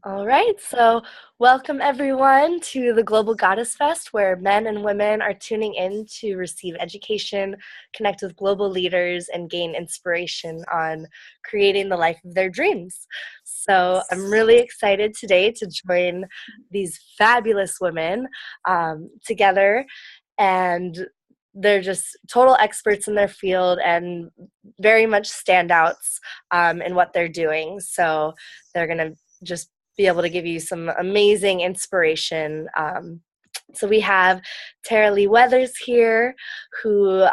All right, so welcome everyone to the Global Goddess Fest, where men and women are tuning in to receive education, connect with global leaders, and gain inspiration on creating the life of their dreams. So I'm really excited today to join these fabulous women together, and they're just total experts in their field and very much standouts in what they're doing. So they're going to just be able to give you some amazing inspiration. So we have Taraleigh Weathers here, who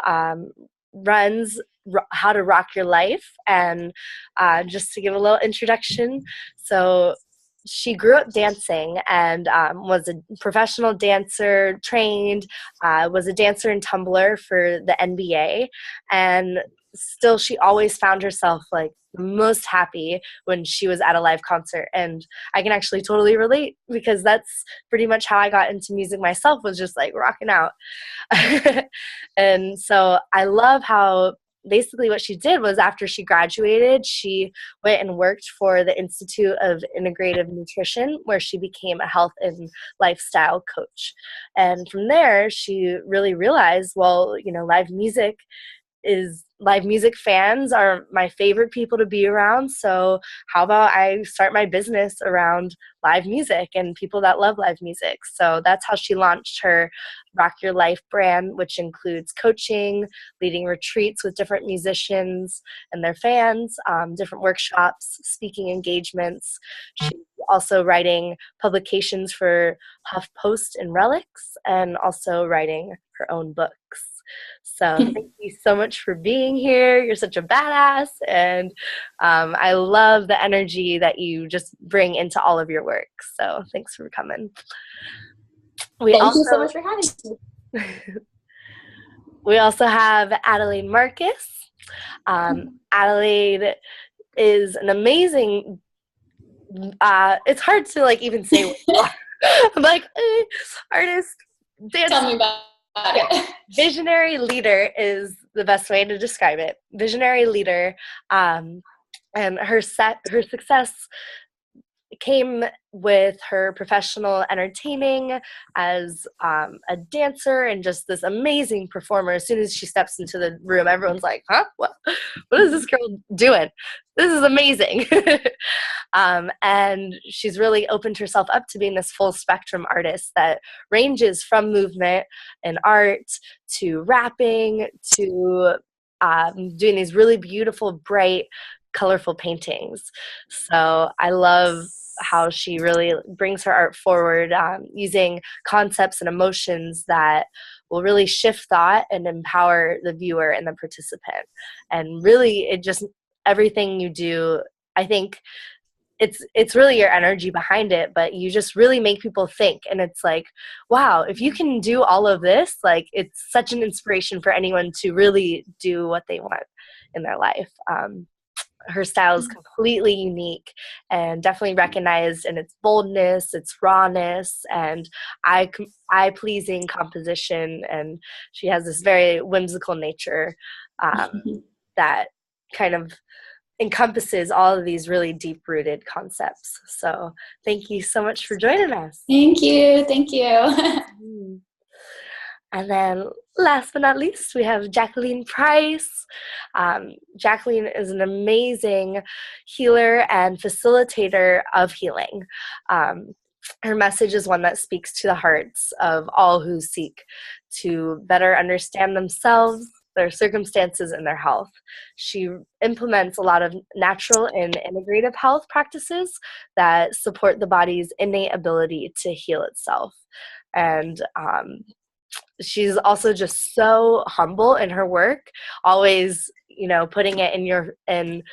runs How to Rock Your Life. And just to give a little introduction, so she grew up dancing and was a professional dancer, trained, was a dancer and tumbler for the NBA, and still she always found herself like most happy when she was at a live concert. And I can actually totally relate, because that's pretty much how I got into music myself, was just like rocking out. And so I love how basically what she did was, after she graduated, she went and worked for the Institute of Integrative Nutrition, where she became a health and lifestyle coach. And from there, she really realized, well, live music fans are my favorite people to be around. So how about I start my business around live music and people that love live music? So that's how she launched her Rock Your Life brand, which includes coaching, leading retreats with different musicians and their fans, different workshops, speaking engagements. She's also writing publications for HuffPost and Relics, and also writing her own books. So thank you so much for being here. You're such a badass, and I love the energy that you just bring into all of your work. So thanks for coming. Thank you so much for having me. We also have Adaline Marcus. Adelaide is an amazing, it's hard to like even say what you are. I'm like, artist, dancer. Tell me about it. Visionary leader is the best way to describe it. Visionary leader, and her success came with her professional entertaining as a dancer and just this amazing performer. As soon as she steps into the room, everyone's like, huh? What is this girl doing? This is amazing. And she's really opened herself up to being this full spectrum artist that ranges from movement and art to rapping to doing these really beautiful, bright, colorful paintings. So I love how she really brings her art forward, using concepts and emotions that will really shift thought and empower the viewer and the participant. And really, it just, everything you do, I think it's really your energy behind it, but you just really make people think. And it's like, wow, if you can do all of this, like, it's such an inspiration for anyone to really do what they want in their life. Her style is completely unique and definitely recognized in its boldness, its rawness, and eye-pleasing composition. And she has this very whimsical nature that kind of encompasses all of these really deep-rooted concepts. So thank you so much for joining us. Thank you. Thank you. And then last but not least, we have Jacquelyne Price. Jacquelyne is an amazing healer and facilitator of healing. Her message is one that speaks to the hearts of all who seek to better understand themselves, their circumstances, and their health. She implements a lot of natural and integrative health practices that support the body's innate ability to heal itself. And she's also just so humble in her work, always, putting it in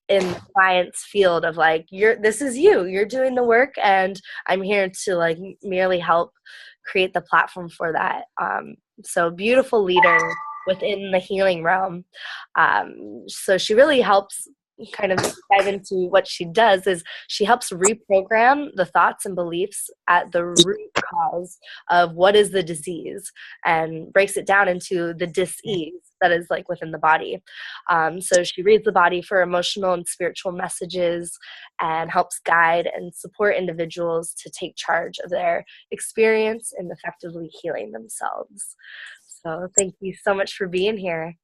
the client's field of like, this is you're doing the work, and I'm here to like merely help create the platform for that. So beautiful leader within the healing realm. So she really helps kind of dive into what she does is she helps reprogram the thoughts and beliefs at the root cause of what is the disease, and breaks it down into the dis-ease that is like within the body. So she reads the body for emotional and spiritual messages and helps guide and support individuals to take charge of their experience and effectively healing themselves. So thank you so much for being here.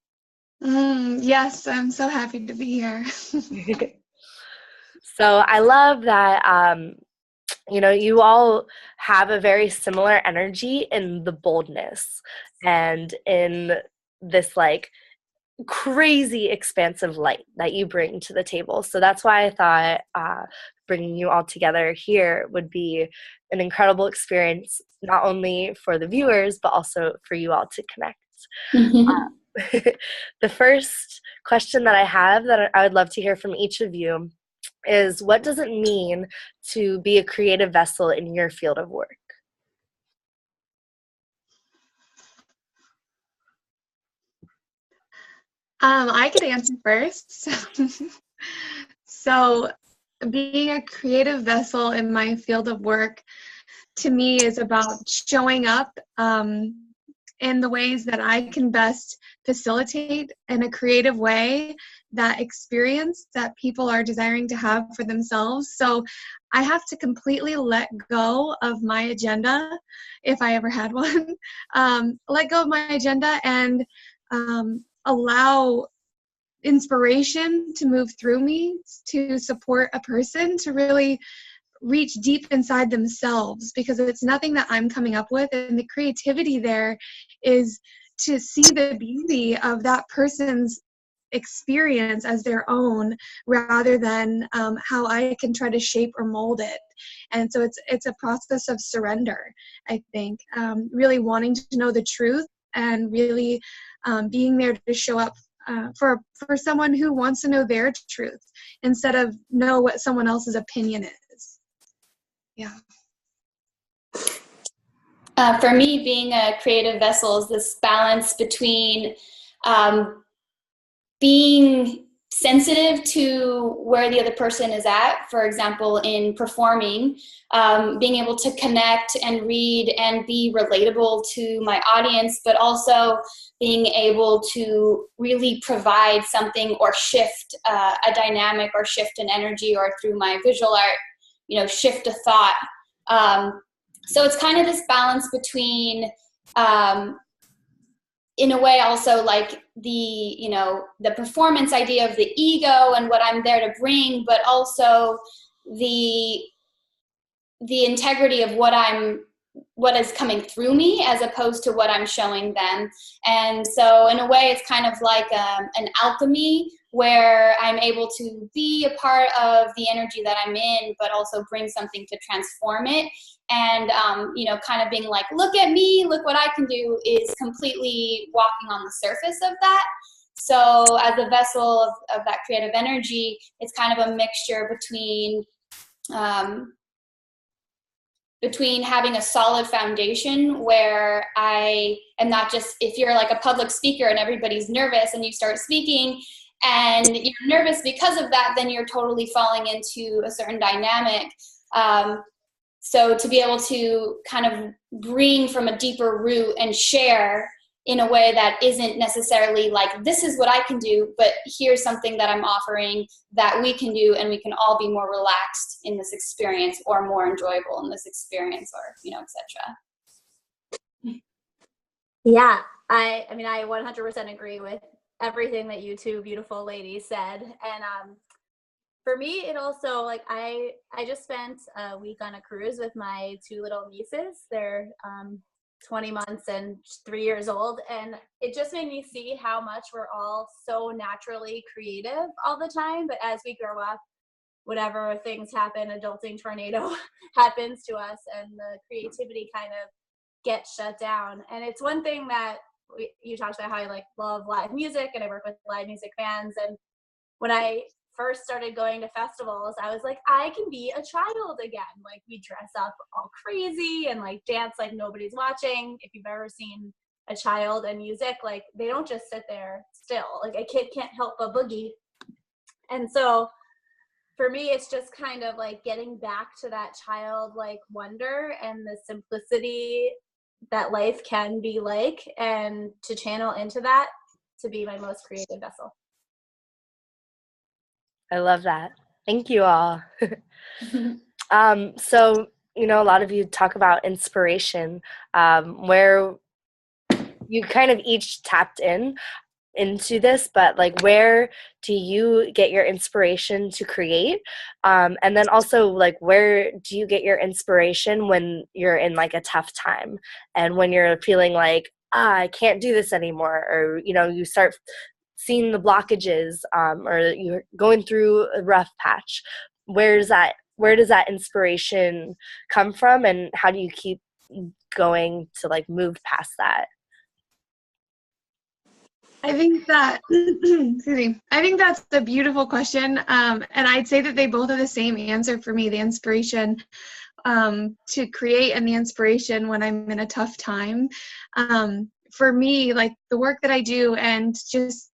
Yes, I'm so happy to be here. So I love that, you all have a very similar energy in the boldness and in this like crazy expansive light that you bring to the table. So that's why I thought bringing you all together here would be an incredible experience, not only for the viewers, but also for you all to connect. The first question that I have that I would love to hear from each of you is, what does it mean to be a creative vessel in your field of work? I could answer first. So being a creative vessel in my field of work, to me, is about showing up in the ways that I can best facilitate in a creative way that experience that people are desiring to have for themselves. So I have to completely let go of my agenda, if I ever had one, let go of my agenda and allow inspiration to move through me to support a person to really reach deep inside themselves, because it's nothing that I'm coming up with, and the creativity there is to see the beauty of that person's experience as their own, rather than how I can try to shape or mold it. And so it's a process of surrender, I think, really wanting to know the truth and really being there to show up for someone who wants to know their truth instead of know what someone else's opinion is. Yeah. For me, being a creative vessel is this balance between being sensitive to where the other person is at. For example, in performing, being able to connect and read and be relatable to my audience, but also being able to really provide something or shift a dynamic or shift an energy, or through my visual art, shift a thought. So it's kind of this balance between, in a way, also like the performance idea of the ego and what I'm there to bring, but also the integrity of what is coming through me, as opposed to what I'm showing them. And so in a way, it's kind of like an alchemy, where I'm able to be a part of the energy that I'm in, but also bring something to transform it. And, kind of being like, look at me, look what I can do, is completely walking on the surface of that. So as a vessel of that creative energy, it's kind of a mixture between having a solid foundation, where I am not just, if you're like a public speaker and everybody's nervous and you start speaking and you're nervous because of that, then you're totally falling into a certain dynamic. So to be able to kind of bring from a deeper root and share in a way that isn't necessarily like, this is what I can do, but here's something that I'm offering that we can do, and we can all be more relaxed in this experience, or more enjoyable in this experience, or, etc. Yeah, I mean, I 100% agree with everything that you two beautiful ladies said. And for me, it also, like, I just spent a week on a cruise with my two little nieces. They're 20 months and 3 years old, and it just made me see how much we're all so naturally creative all the time, but as we grow up, whatever things happen, adulting tornado happens to us, and the creativity kind of gets shut down. And it's one thing that you talked about, how I love live music, and I work with live music fans, and when I first started going to festivals, I was like, I can be a child again. Like, we dress up all crazy and dance like nobody's watching. If you've ever seen a child and music, they don't just sit there still. Like, a kid can't help but boogie. And so for me, it's just kind of like getting back to that childlike wonder and the simplicity that life can be like, and to channel into that to be my most creative vessel. I love that. Thank you all. So, a lot of you talk about inspiration, where you kind of each tapped into this, but like, where do you get your inspiration to create? And then also, like, where do you get your inspiration when you're in like a tough time and when you're feeling like, I can't do this anymore, or, you start seeing the blockages, or you're going through a rough patch? Where does that inspiration come from, and how do you keep going to like move past that? I think that, excuse me, I think that's a beautiful question. And I'd say that they both have the same answer for me, the inspiration to create and the inspiration when I'm in a tough time. For me, like the work that I do, and just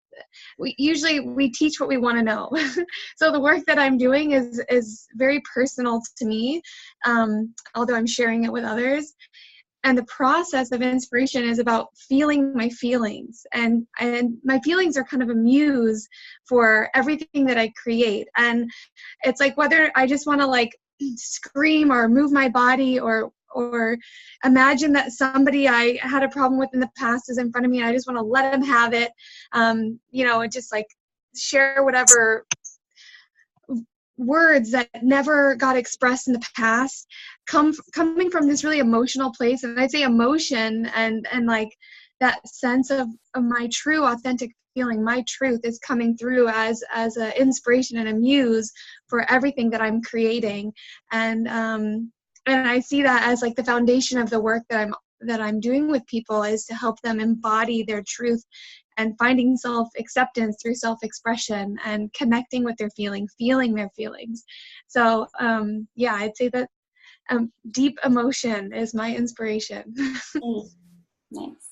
we teach what we want to know. So the work that I'm doing is very personal to me, although I'm sharing it with others. And the process of inspiration is about feeling my feelings. And my feelings are kind of a muse for everything that I create. And it's like whether I just want to like scream or move my body, or imagine that somebody I had a problem with in the past is in front of me and I just want to let them have it. Just like share whatever words that never got expressed in the past, coming from this really emotional place. And I'd say emotion and like that sense of my true authentic feeling, my truth is coming through as an inspiration and a muse for everything that I'm creating. And I see that as like the foundation of the work that I'm doing with people, is to help them embody their truth and finding self-acceptance through self-expression and connecting with their feeling their feelings. So I'd say that deep emotion is my inspiration. Nice.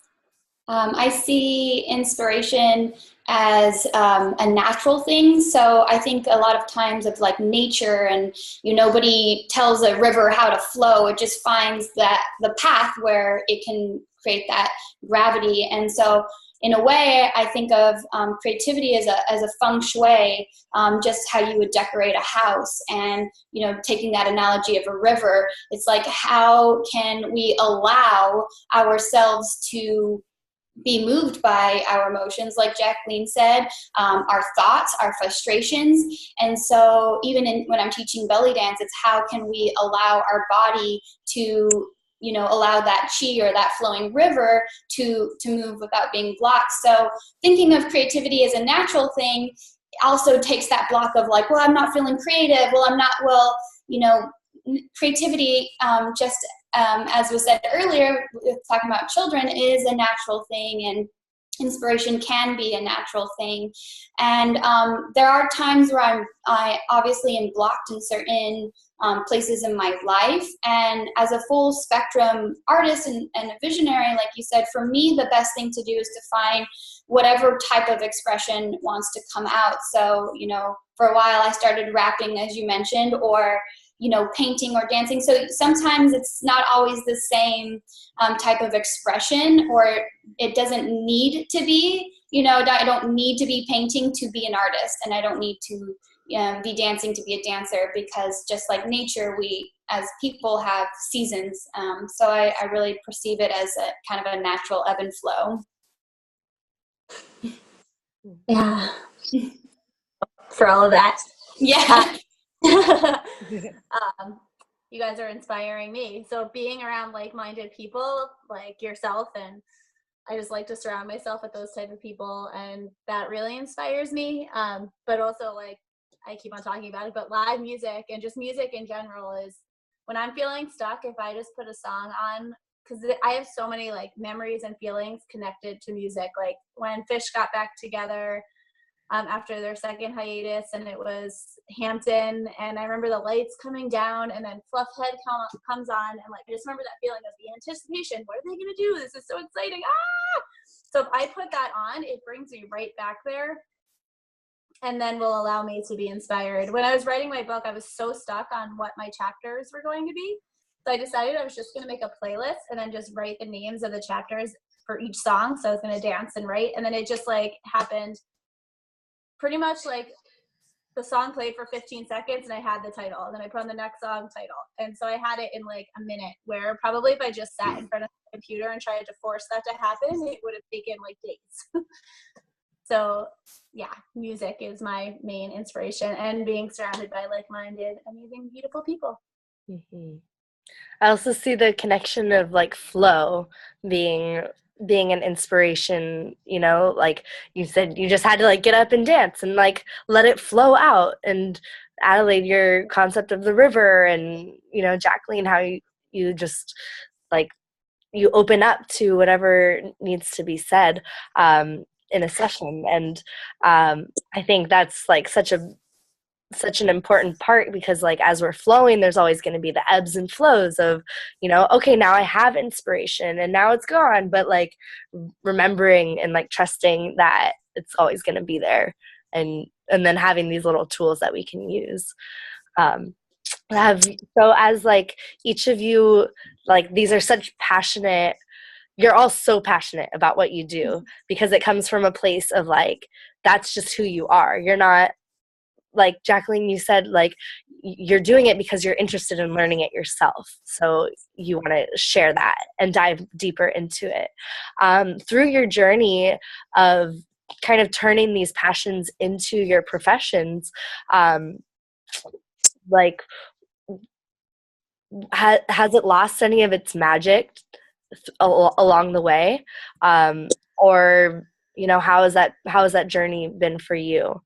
I see inspiration as a natural thing. So I think a lot of times of like nature, and nobody tells a river how to flow. It just finds the path where it can create that gravity. And so in a way, I think of creativity as a feng shui, just how you would decorate a house. And, taking that analogy of a river, it's like, how can we allow ourselves to be moved by our emotions, like Jacquelyne said, our thoughts, our frustrations. And so even when I'm teaching belly dance, it's how can we allow our body to allow that chi, or that flowing river, to move without being blocked. So thinking of creativity as a natural thing also takes that block of like, well, I'm not feeling creative. Creativity, as was said earlier, talking about children, is a natural thing, and inspiration can be a natural thing. And there are times where I obviously am blocked in certain places in my life. And as a full spectrum artist and a visionary, like you said, for me, the best thing to do is to find whatever type of expression wants to come out. So, for a while I started rapping, as you mentioned, or painting or dancing. So sometimes it's not always the same type of expression, or it doesn't need to be, I don't need to be painting to be an artist, and I don't need to be dancing to be a dancer, because just like nature, we as people have seasons. So I really perceive it as a kind of a natural ebb and flow. Yeah. For all of that. Yeah. You guys are inspiring me. So being around like-minded people like yourself, and I just like to surround myself with those type of people, and that really inspires me. But also, like I keep on talking about it, but live music and just music in general is, when I'm feeling stuck, if I just put a song on, because I have so many like memories and feelings connected to music. Like when Fish got back together after their second hiatus, and it was Hampton, and I remember the lights coming down, and then Fluffhead comes on, and like I just remember that feeling of the anticipation. What are they gonna do? This is so exciting! Ah! So if I put that on, it brings me right back there. and then will allow me to be inspired. When I was writing my book, I was so stuck on what my chapters were going to be. So I decided I was just going to make a playlist and then just write the names of the chapters for each song. So I was going to dance and write. And then it just like happened pretty much like the song played for 15 seconds and I had the title. And then I put on the next song title. And so I had it in like a minute, where probably if I just sat in front of the computer and tried to force that to happen, it would have taken like days. So yeah, music is my main inspiration, and being surrounded by like-minded, amazing, beautiful people. Mm-hmm. I also see the connection of like flow being an inspiration, you know, like you said, you just had to like get up and dance and like let it flow out. And Adelaide, your concept of the river, and, you know, Jacquelyne, how you just like, you open up to whatever needs to be said in a session. And I think that's like such an important part, because like as we're flowing, there's always going to be the ebbs and flows of, you know, okay, now I have inspiration and now it's gone, but like remembering and like trusting that it's always going to be there, and then having these little tools that we can use. So as like each of you, like these are such passionate, you're all so passionate about what you do, because it comes from a place of like, that's just who you are. You're not, like Jacquelyne, you said, like you're doing it because you're interested in learning it yourself. So you want to share that and dive deeper into it. Through your journey of kind of turning these passions into your professions, like has it lost any of its magic along the way? Or, you know, how has that journey been for you?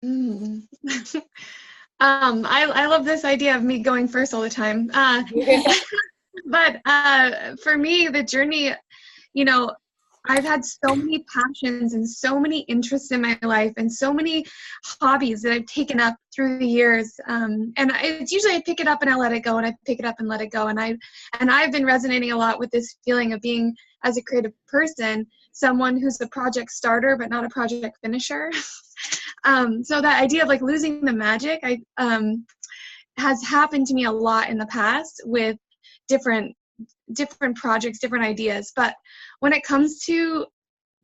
Mm. I love this idea of me going first all the time. But for me, the journey, you know, I've had so many passions and so many interests in my life, and so many hobbies that I've taken up through the years. And it's usually I pick it up and I let it go, and I pick it up and let it go. And I've been resonating a lot with this feeling of being, as a creative person, someone who's a project starter but not a project finisher. So that idea of like losing the magic, has happened to me a lot in the past with different projects, different ideas. But when it comes to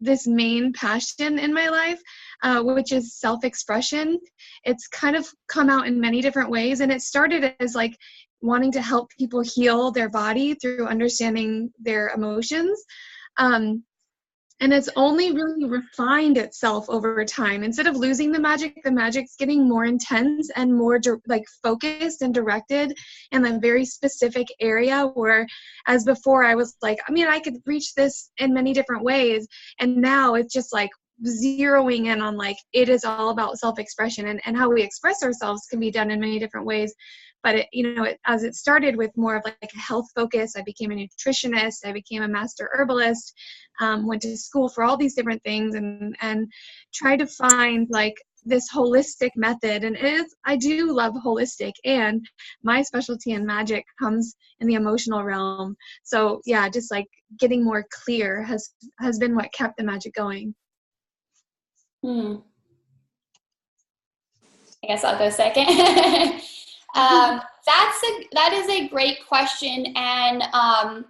this main passion in my life, which is self-expression, it's kind of come out in many different ways. And it started as like wanting to help people heal their body through understanding their emotions. And it's only really refined itself over time. Instead of losing the magic's getting more intense and more like focused and directed in a very specific area, where as before I was like, I mean, I could reach this in many different ways. And now it's just like zeroing in on like, it is all about self-expression, and how we express ourselves can be done in many different ways. But as it started with more of like a health focus, I became a nutritionist, I became a master herbalist, went to school for all these different things, and tried to find like this holistic method. And I do love holistic, and my specialty in magic comes in the emotional realm. So yeah, just like getting more clear has been what kept the magic going. I guess I'll go second. That is a great question, and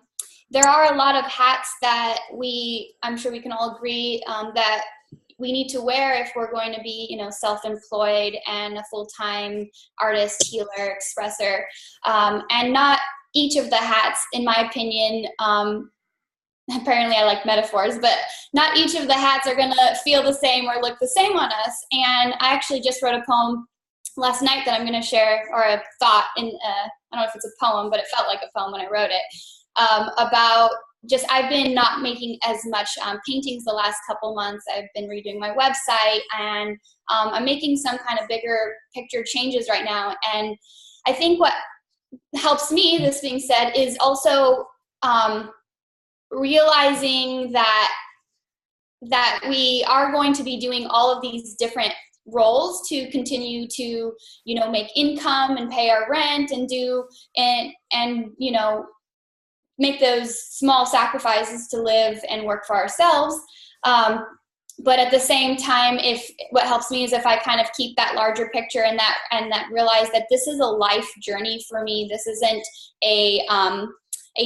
there are a lot of hats that I'm sure we can all agree that we need to wear if we're going to be, you know, self-employed and a full-time artist, healer, expresser, and not each of the hats, in my opinion. Apparently I like metaphors, but not each of the hats are going to feel the same or look the same on us. And I actually just wrote a poem last night that I'm going to share, or a thought in, I don't know if it's a poem, but it felt like a poem when I wrote it, about just, I've been not making as much paintings the last couple months. I've been redoing my website, and I'm making some kind of bigger picture changes right now. And I think what helps me, this being said, is also realizing that we are going to be doing all of these different roles to continue to, you know, make income and pay our rent and you know, make those small sacrifices to live and work for ourselves. but at the same time, if what helps me is if I kind of keep that larger picture and that realize that this is a life journey for me. This isn't a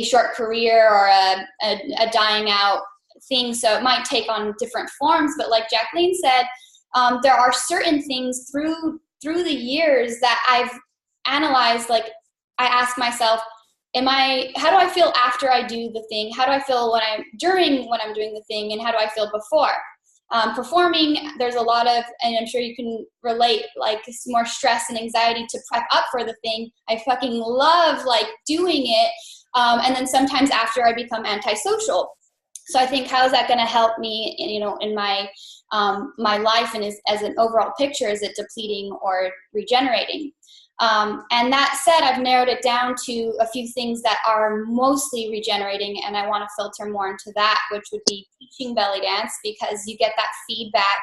short career or a dying out thing. So it might take on different forms, but like Jacquelyne said, there are certain things through the years that I've analyzed. Like, I ask myself, how do I feel after I do the thing? How do I feel when I'm doing the thing? And how do I feel before? Performing, there's a lot of, and I'm sure you can relate, like more stress and anxiety to prep up for the thing. I fucking love like doing it. And then sometimes after I become antisocial. So I think, how is that going to help me in my life, and as an overall picture, is it depleting or regenerating? And that said, I've narrowed it down to a few things that are mostly regenerating, and I want to filter more into that, which would be teaching belly dance, because you get that feedback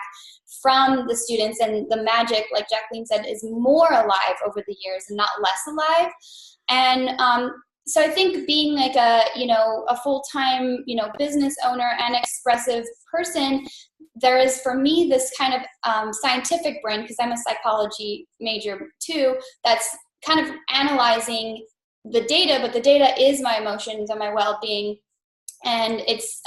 from the students, and the magic, like Jacquelyne said, is more alive over the years and not less alive. And so I think being like a full-time, business owner and expressive person, there is for me this kind of scientific brain, because I'm a psychology major too, that's kind of analyzing the data, but the data is my emotions and my well-being. And it's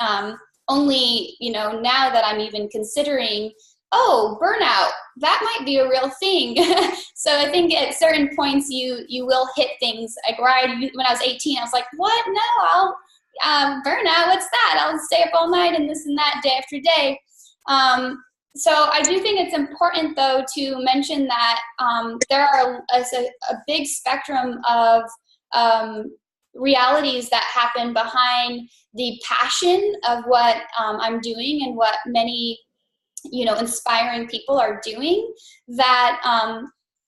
only, now that I'm even considering, burnout, that might be a real thing. So I think at certain points you will hit things. Like when I was 18, I was like, what? No, I'll burnout. What's that? I'll stay up all night and this and that day after day. So I do think it's important, though, to mention that there are a big spectrum of realities that happen behind the passion of what I'm doing and what many inspiring people are doing, that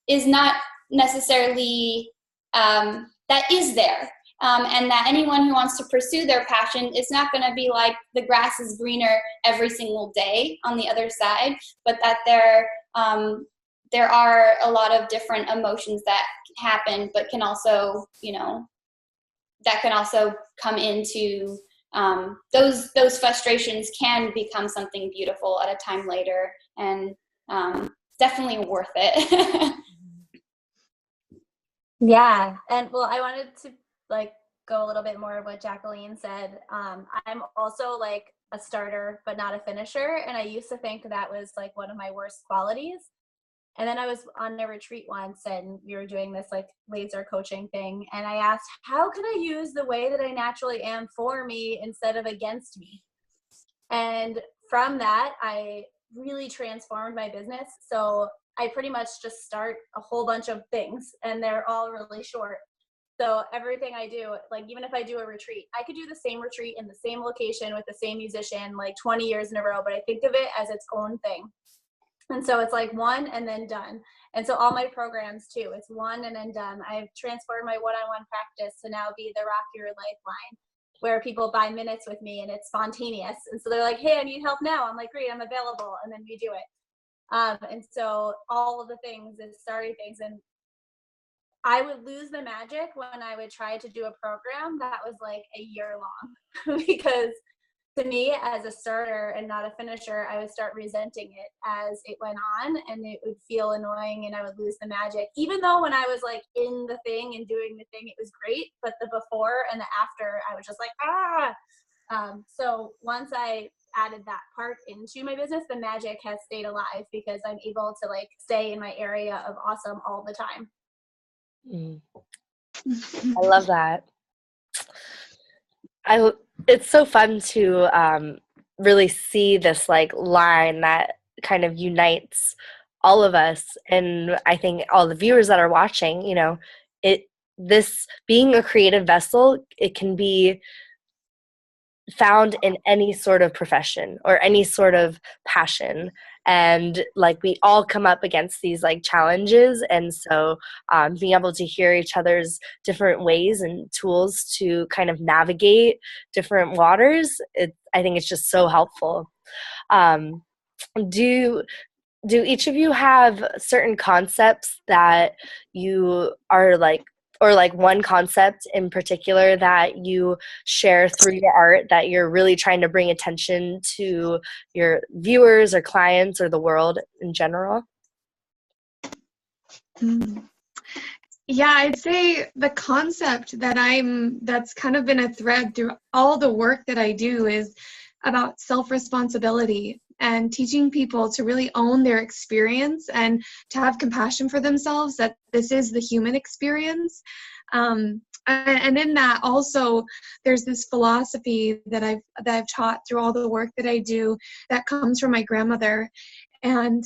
is not necessarily that is there. And that anyone who wants to pursue their passion, it's not going to be like the grass is greener every single day on the other side, but that there are a lot of different emotions that happen, but can also, that can also come into those frustrations can become something beautiful at a time later, and definitely worth it. Yeah, and well, I wanted to go a little bit more of what Jacquelyne said. I'm also like a starter but not a finisher, and I used to think that was like one of my worst qualities. And then I was on a retreat once, and we were doing this like laser coaching thing, and I asked, how can I use the way that I naturally am for me instead of against me? And from that, I really transformed my business. So I pretty much just start a whole bunch of things, and they're all really short. So everything I do, like even if I do a retreat, I could do the same retreat in the same location with the same musician like 20 years in a row, but I think of it as its own thing. And so it's like one and then done. And so all my programs too, it's one and then done. I've transformed my one-on-one practice to now be the Rock Your Lifeline, where people buy minutes with me and it's spontaneous. And so they're like, hey, I need help now. I'm like, great, I'm available. And then we do it. And so all of the things is starting things. And I would lose the magic when I would try to do a program that was like a year long because to me, as a starter and not a finisher, I would start resenting it as it went on, and it would feel annoying and I would lose the magic. Even though when I was like in the thing and doing the thing, it was great, but the before and the after, I was just like, so once I added that part into my business, the magic has stayed alive because I'm able to like stay in my area of awesome all the time. I love that. It's so fun to really see this like line that kind of unites all of us, and I think all the viewers that are watching, this being a creative vessel, it can be found in any sort of profession or any sort of passion, and like we all come up against these like challenges, and so being able to hear each other's different ways and tools to kind of navigate different waters, I think it's just so helpful. Do each of you have certain concepts that you are like or like one concept in particular that you share through your art that you're really trying to bring attention to your viewers or clients or the world in general? Yeah, I'd say the concept that's kind of been a thread through all the work that I do is about self-responsibility and teaching people to really own their experience and to have compassion for themselves, that this is the human experience. And in that also, there's this philosophy that I've taught through all the work that I do that comes from my grandmother. And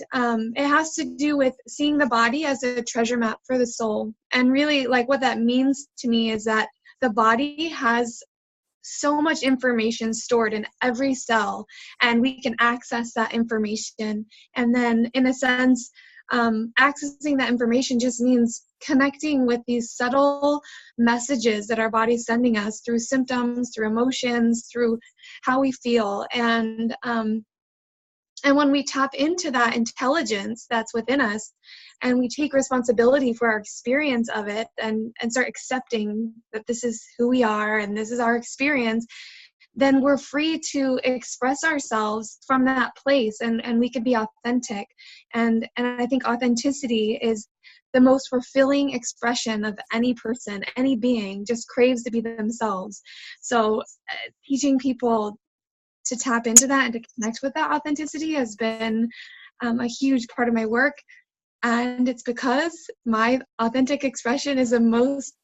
it has to do with seeing the body as a treasure map for the soul. And really, like, what that means to me is that the body has so much information stored in every cell, and we can access that information. And then, in a sense, accessing that information just means connecting with these subtle messages that our body's sending us through symptoms, through emotions, through how we feel. And when we tap into that intelligence that's within us and we take responsibility for our experience of it and start accepting that this is who we are and this is our experience, then we're free to express ourselves from that place, and we can be authentic. And I think authenticity is the most fulfilling expression of any person. Any being just craves to be themselves. So teaching people to tap into that and to connect with that authenticity has been a huge part of my work. And it's because my authentic expression is the most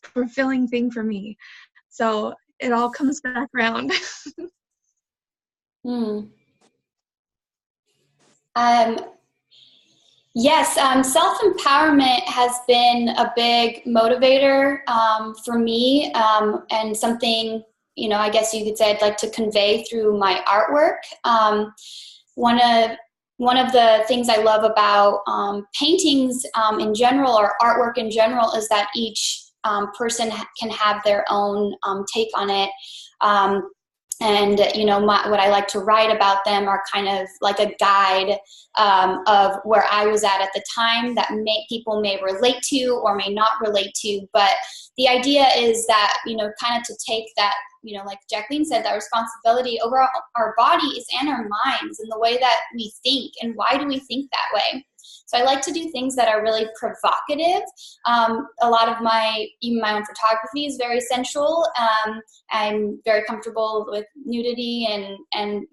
fulfilling thing for me. So it all comes back around. Yes, self-empowerment has been a big motivator for me, and something, I guess you could say I'd like to convey through my artwork. One of the things I love about paintings in general, or artwork in general, is that each person can have their own take on it. And what I like to write about them are kind of like a guide of where I was at the time that people may relate to or may not relate to. But the idea is that, kind of to take that, like Jacquelyne said, that responsibility over our bodies and our minds and the way that we think, and why do we think that way. So I like to do things that are really provocative. A lot of even my own photography is very sensual. I'm very comfortable with nudity and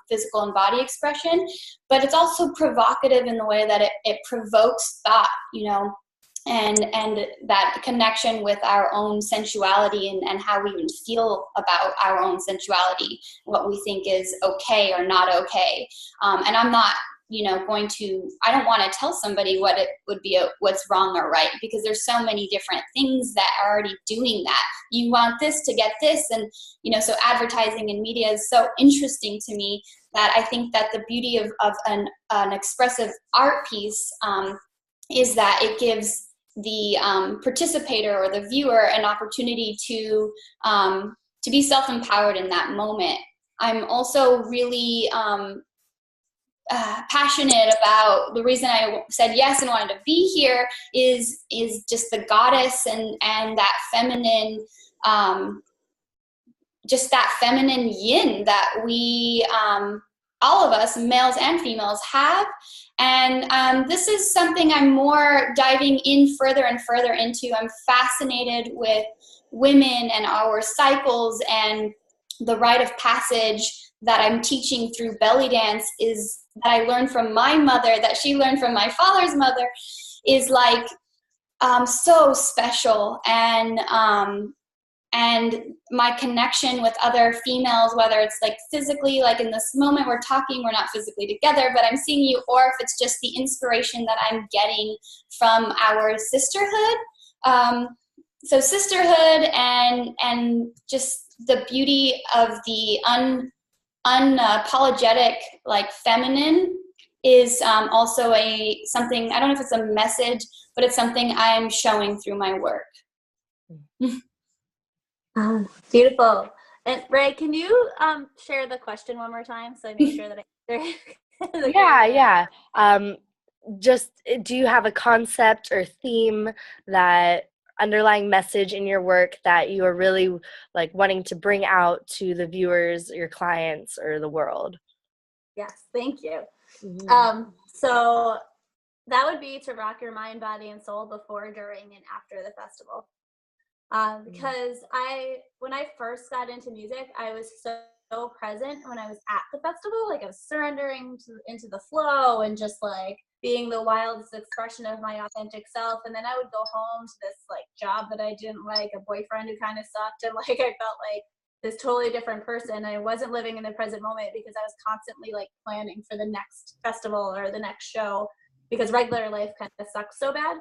physical and body expression, but it's also provocative in the way that it provokes thought, and that connection with our own sensuality and how we would feel about our own sensuality, what we think is okay or not okay. And I'm not, I don't want to tell somebody what it would be, what's wrong or right, because there's so many different things that are already doing that. You want this to get this. And, so advertising and media is so interesting to me that I think that the beauty of an expressive art piece is that it gives the participator or the viewer an opportunity to be self-empowered in that moment. I'm also really passionate about the reason I said yes and wanted to be here is just the goddess and that feminine, just that feminine yin that we, all of us, males and females, have. And this is something I'm more diving in further and further into. I'm fascinated with women and our cycles, and the rite of passage that I'm teaching through belly dance is that I learned from my mother, that she learned from my father's mother, is like so special. And my connection with other females, whether it's like physically, like in this moment we're talking, we're not physically together, but I'm seeing you, or if it's just the inspiration that I'm getting from our sisterhood. So sisterhood and just the beauty of the unapologetic, like feminine, is also something, I don't know if it's a message, but it's something I'm showing through my work. Beautiful. And Rae, can you share the question one more time so I make sure that I Yeah. Just, do you have a concept or theme that underlying message in your work that you are really like wanting to bring out to the viewers, your clients, or the world? Yes, thank you. Mm-hmm. So that would be to rock your mind, body, and soul before, during, and after the festival. Because when I first got into music, I was so present when I was at the festival. Like, I was surrendering into the flow and just like being the wildest expression of my authentic self. And then I would go home to this like job that I didn't like, a boyfriend who kind of sucked, and like I felt like this totally different person. I wasn't living in the present moment because I was constantly like planning for the next festival or the next show, because regular life kind of sucks so bad.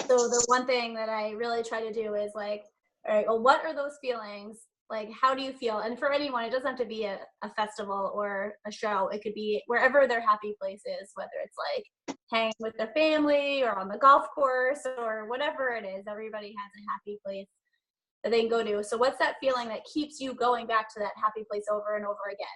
So the one thing that I really try to do is like, all right, well, what are those feelings? Like, how do you feel? And for anyone, it doesn't have to be a festival or a show. It could be wherever their happy place is, whether it's like hanging with their family or on the golf course or whatever it is. Everybody has a happy place that they can go to. So what's that feeling that keeps you going back to that happy place over and over again?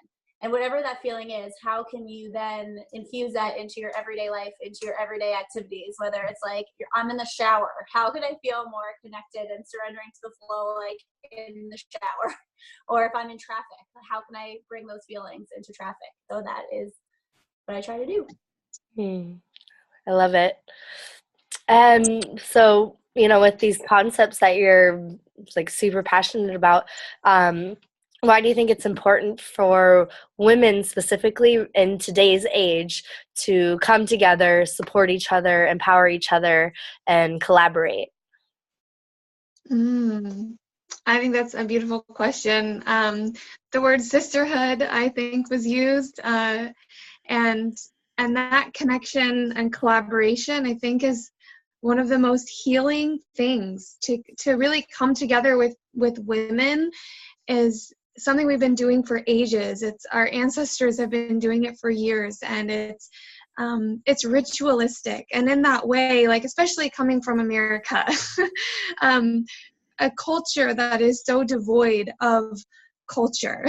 And whatever that feeling is, how can you then infuse that into your everyday life, into your everyday activities? Whether it's like, I'm in the shower, how can I feel more connected and surrendering to the flow, like in the shower? Or if I'm in traffic, how can I bring those feelings into traffic? So that is what I try to do. I love it. So, with these concepts that you're like super passionate about, why do you think it's important for women specifically in today's age to come together, support each other, empower each other, and collaborate? I think that's a beautiful question. The word sisterhood, I think, was used, and that connection and collaboration, I think, is one of the most healing things to really come together with women. Is something we've been doing for ages. It's our ancestors have been doing it for years, and it's ritualistic. And in that way, like, especially coming from America, a culture that is so devoid of culture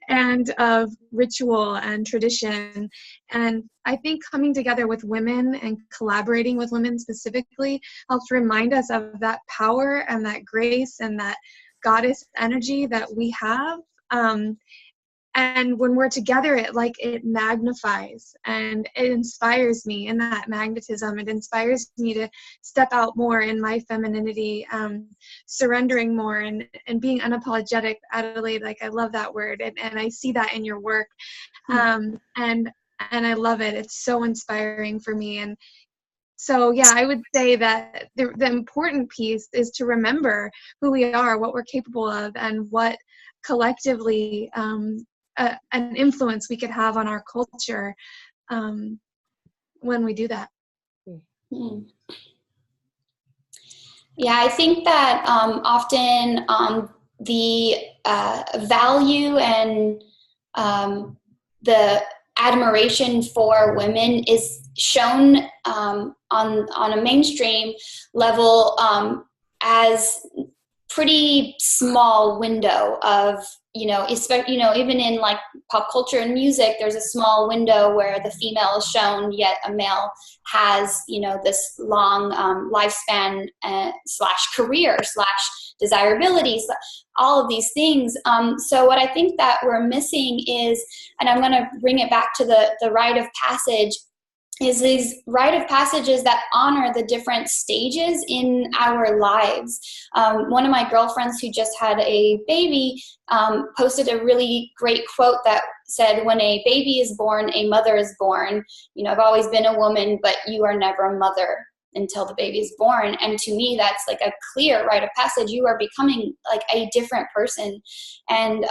and of ritual and tradition. And I think coming together with women and collaborating with women specifically helps remind us of that power and that grace and that goddess energy that we have. And when we're together, it magnifies and it inspires me in that magnetism. It inspires me to step out more in my femininity, surrendering more and being unapologetic. Adelaide, like, I love that word. And I see that in your work. And I love it. It's so inspiring for me. And so, yeah, I would say that the important piece is to remember who we are, what we're capable of, and what collectively an influence we could have on our culture when we do that. Yeah, I think that often the value and the admiration for women is shown on a mainstream level as pretty small window of, even in like pop culture and music, there's a small window where the female is shown, yet a male has, this long lifespan / career / desirability, all of these things. So what I think that we're missing is, and I'm going to bring it back to the rite of passage, is these rite of passages that honor the different stages in our lives. One of my girlfriends who just had a baby posted a really great quote that said, when a baby is born, a mother is born. I've always been a woman, but you are never a mother until the baby is born. And to me, that's like a clear rite of passage. You are becoming like a different person. And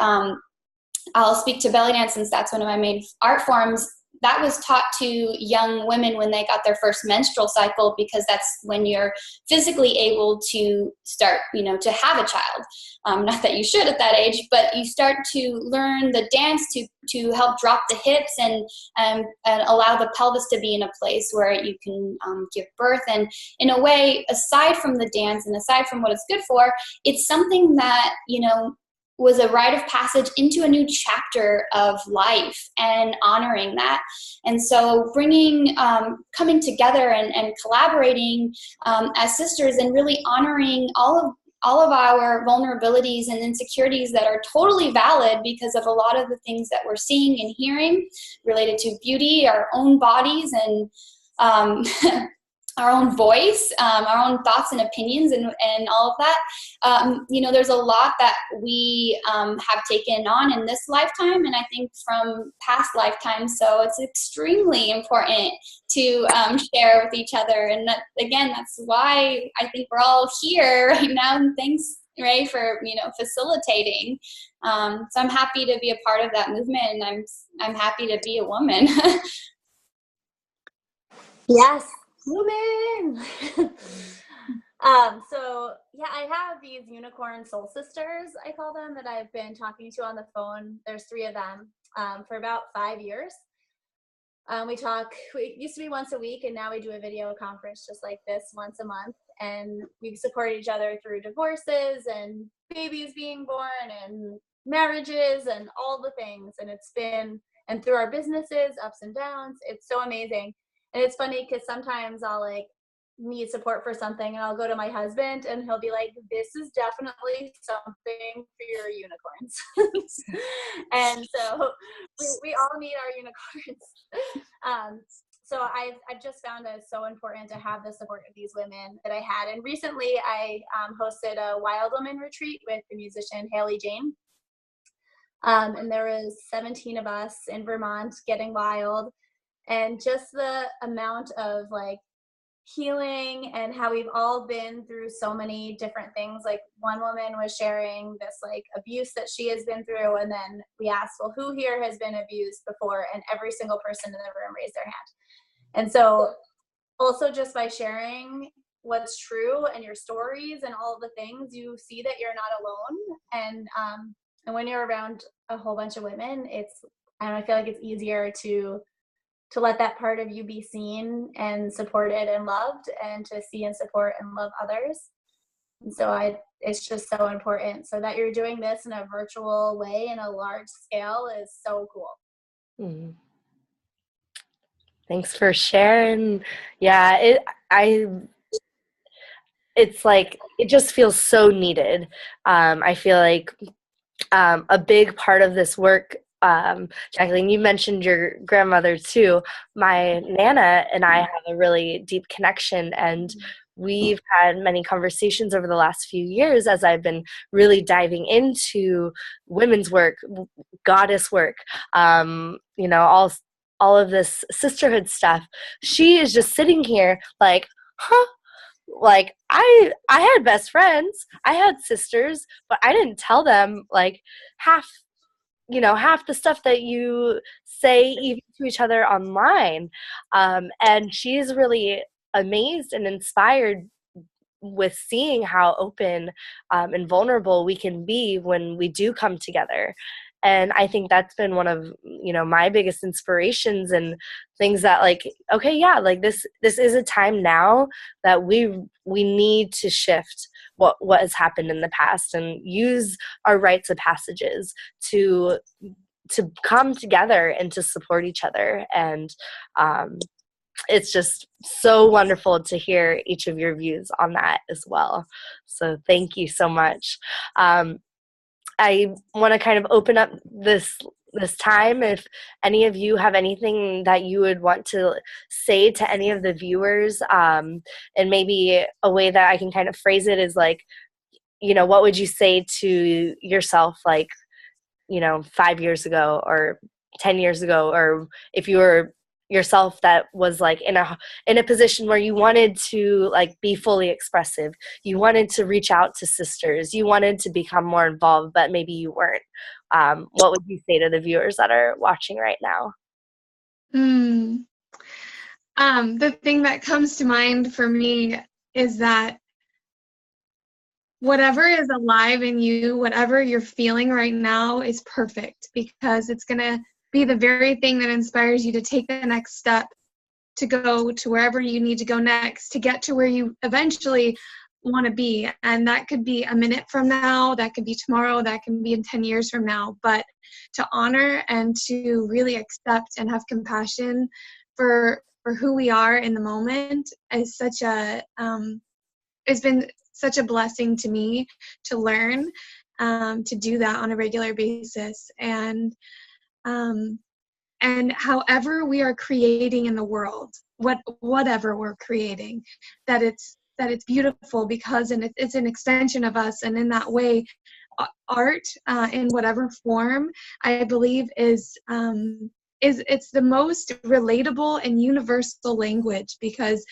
I'll speak to belly dance since that's one of my main art forms. That was taught to young women when they got their first menstrual cycle, because that's when you're physically able to start, to have a child. Not that you should at that age, but you start to learn the dance to help drop the hips and allow the pelvis to be in a place where you can give birth. And in a way, aside from the dance and aside from what it's good for, it's something that, was a rite of passage into a new chapter of life and honoring that. And so bringing, coming together and collaborating as sisters and really honoring all of our vulnerabilities and insecurities that are totally valid because of a lot of the things that we're seeing and hearing related to beauty, our own bodies, and our own voice, our own thoughts and opinions, and all of that. There's a lot that we have taken on in this lifetime, and I think from past lifetimes. So it's extremely important to share with each other. And that, again, that's why I think we're all here right now. And thanks, Rae, for facilitating. So I'm happy to be a part of that movement, and I'm happy to be a woman. Yes. Women. So yeah, I have these unicorn soul sisters, I call them, that I've been talking to on the phone. There's 3 of them for about 5 years. We used to be once a week, and now we do a video conference just like this once a month, and we support each other through divorces and babies being born and marriages and all the things. And through our businesses, ups and downs. It's so amazing. And it's funny because sometimes I'll need support for something, and I'll go to my husband and he'll be like, this is definitely something for your unicorns. And so we all need our unicorns. So I've just found that it's so important to have the support of these women that I had. And recently I hosted a Wild Woman retreat with the musician Haley Jane. And there was 17 of us in Vermont getting wild. And just the amount of healing, and how we've all been through so many different things. Like, one woman was sharing this abuse that she has been through, and then we asked, well, who here has been abused before? And every single person in the room raised their hand. And so also just by sharing what's true and your stories and all the things, you see that you're not alone. And when you're around a whole bunch of women, I feel like it's easier to let that part of you be seen and supported and loved, and to see and support and love others. And so it's just so important. So that you're doing this in a virtual way in a large scale is so cool. Mm. Thanks for sharing. Yeah, it just feels so needed. I feel like a big part of this work, Jacquelyne, you mentioned your grandmother too. My Nana and I have a really deep connection, and we've had many conversations over the last few years as I've been really diving into women's work, goddess work, all of this sisterhood stuff. She is just sitting here like, huh? I had best friends, I had sisters, but I didn't tell them half the stuff that you say even to each other online. And she's really amazed and inspired with seeing how open and vulnerable we can be when we do come together. And I think that's been one of, my biggest inspirations, and things that this is a time now that we need to shift what has happened in the past, and use our rites of passages to come together and to support each other. And it's just so wonderful to hear each of your views on that as well. So thank you so much. I want to kind of open up this time. If any of you have anything that you would want to say to any of the viewers, and maybe a way that I can kind of phrase it is what would you say to yourself 5 years ago or 10 years ago, or if you were yourself that was in a position where you wanted to be fully expressive, you wanted to reach out to sisters, you wanted to become more involved, but maybe you weren't. What would you say to the viewers that are watching right now? The thing that comes to mind for me is that whatever is alive in you, whatever you're feeling right now, is perfect, because it's going to be the very thing that inspires you to take the next step, to go to wherever you need to go next, to get to where you eventually want to be. And that could be a minute from now, that could be tomorrow, that can be in 10 years from now. But to honor and to really accept and have compassion for who we are in the moment is such a it's been such a blessing to me to learn to do that on a regular basis. And however we are creating in the world, whatever we're creating, that it's beautiful, because it's an extension of us. And in that way, art in whatever form, I believe is it's the most relatable and universal language, because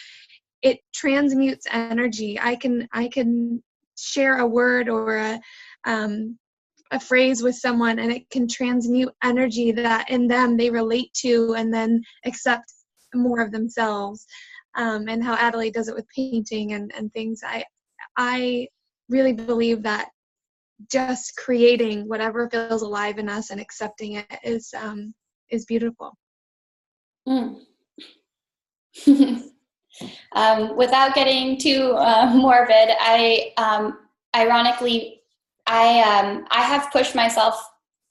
it transmutes energy. I can share a word or a phrase with someone, and it can transmute energy that in them they relate to and then accept more of themselves. And how Adelaide does it with painting and things. I really believe that just creating whatever feels alive in us and accepting it is beautiful. Mm. Without getting too morbid, ironically, I have pushed myself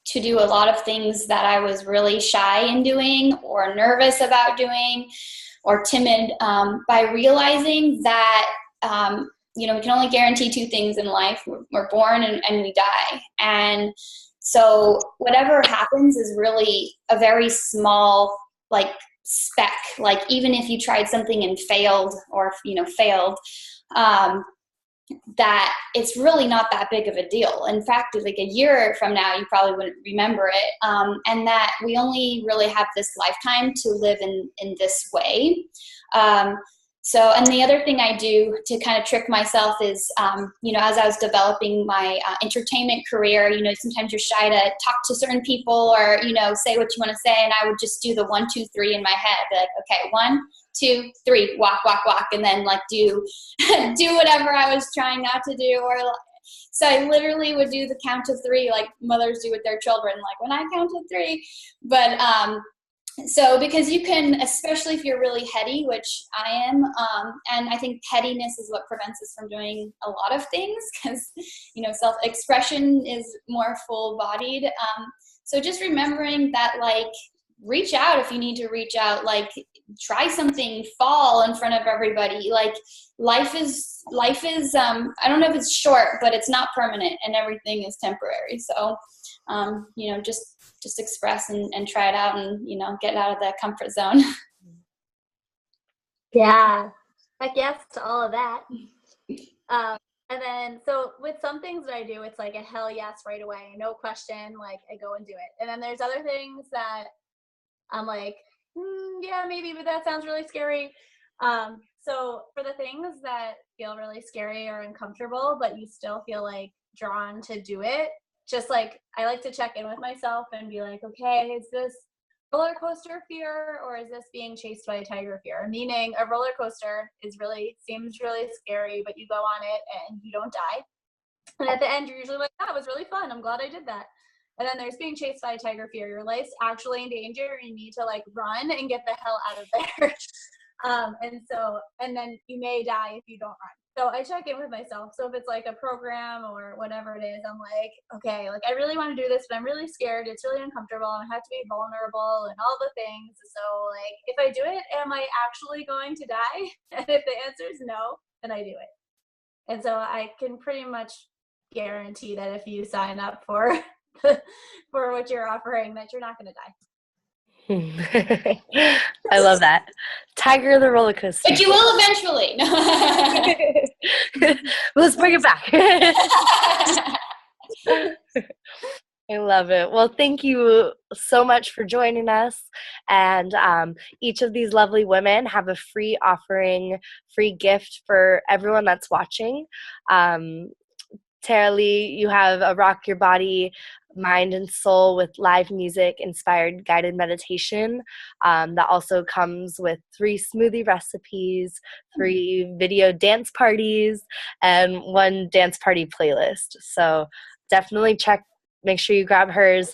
to do a lot of things that I was really shy in doing, or nervous about doing, or timid, by realizing that we can only guarantee two things in life: we're born and we die. And so whatever happens is really a very small, like, speck. Like, even if you tried something and failed, or failed, that it's really not that big of a deal. In fact, like a year from now, you probably wouldn't remember it. And that we only really have this lifetime to live in this way. So, and the other thing I do to kind of trick myself is, as I was developing my entertainment career, sometimes you're shy to talk to certain people, or, say what you want to say. And I would just do the 1, 2, 3 in my head. Be like, okay, 1, 2, 3, walk, walk, walk. And then like do whatever I was trying not to do. Or so I literally would do the count to 3, like mothers do with their children, like when I count to 3. But, so because you can, especially if you're really heady, which I am, and I think pettiness is what prevents us from doing a lot of things, because, self-expression is more full-bodied. So just remembering that, like, reach out if you need to reach out, like, try something, fall in front of everybody. Like, life is I don't know if it's short, but it's not permanent, and everything is temporary. So, just express and try it out, and, get out of that comfort zone. Yeah. Heck yes to all of that. And then, so with some things that I do, it's like a hell yes right away, no question, like I go and do it. And then there's other things that I'm like, yeah, maybe, but that sounds really scary. So for the things that feel really scary or uncomfortable, but you still feel like drawn to do it, just like, I like to check in with myself and be like, okay, is this roller coaster fear, or is this being chased by a tiger fear? Meaning, a roller coaster seems really scary, but you go on it and you don't die. And at the end, you're usually like, oh, it was really fun. I'm glad I did that. And then there's being chased by a tiger fear. Your life's actually in danger. You need to like run and get the hell out of there. And then you may die if you don't run. So I check in with myself. So if it's like a program or whatever it is, I'm like, okay, like I really want to do this, but I'm really scared. It's really uncomfortable. I have to be vulnerable and all the things. So like, if I do it, am I actually going to die? And if the answer is no, then I do it. And so I can pretty much guarantee that if you sign up for for what you're offering, that you're not going to die. I love that. Tiger the roller coaster. But you will eventually. Let's bring it back. I love it. Well, thank you so much for joining us. And each of these lovely women have a free offering, free gift for everyone that's watching. Taraleigh, you have a Rock Your Body, Mind and Soul with live music inspired guided meditation that also comes with 3 smoothie recipes, 3 video dance parties, and 1 dance party playlist. So definitely make sure you grab hers.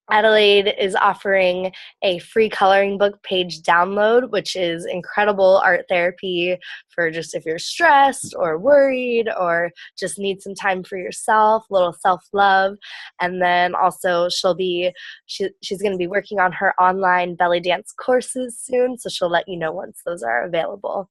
Adelaide is offering a free coloring book page download, which is incredible art therapy for just if you're stressed or worried or just need some time for yourself, little self-love. And then also she's going to be working on her online belly dance courses soon, so she'll let you know once those are available.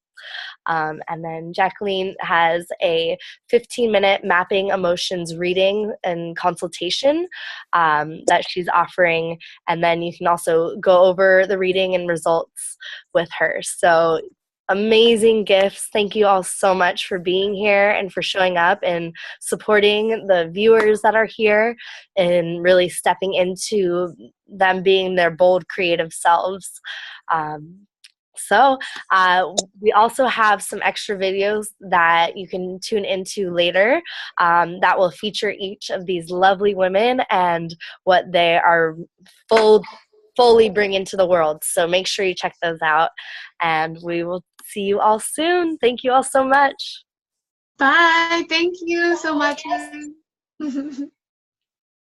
And then Jacquelyne has a 15-minute mapping emotions reading and consultation that she's offering. And then you can also go over the reading and results with her. So amazing gifts. Thank you all so much for being here and for showing up and supporting the viewers that are here and really stepping into them being their bold, creative selves. So we also have some extra videos that you can tune into later that will feature each of these lovely women and what they are fully bring into the world. So make sure you check those out, and we will see you all soon. Thank you all so much. Bye. Thank you so much.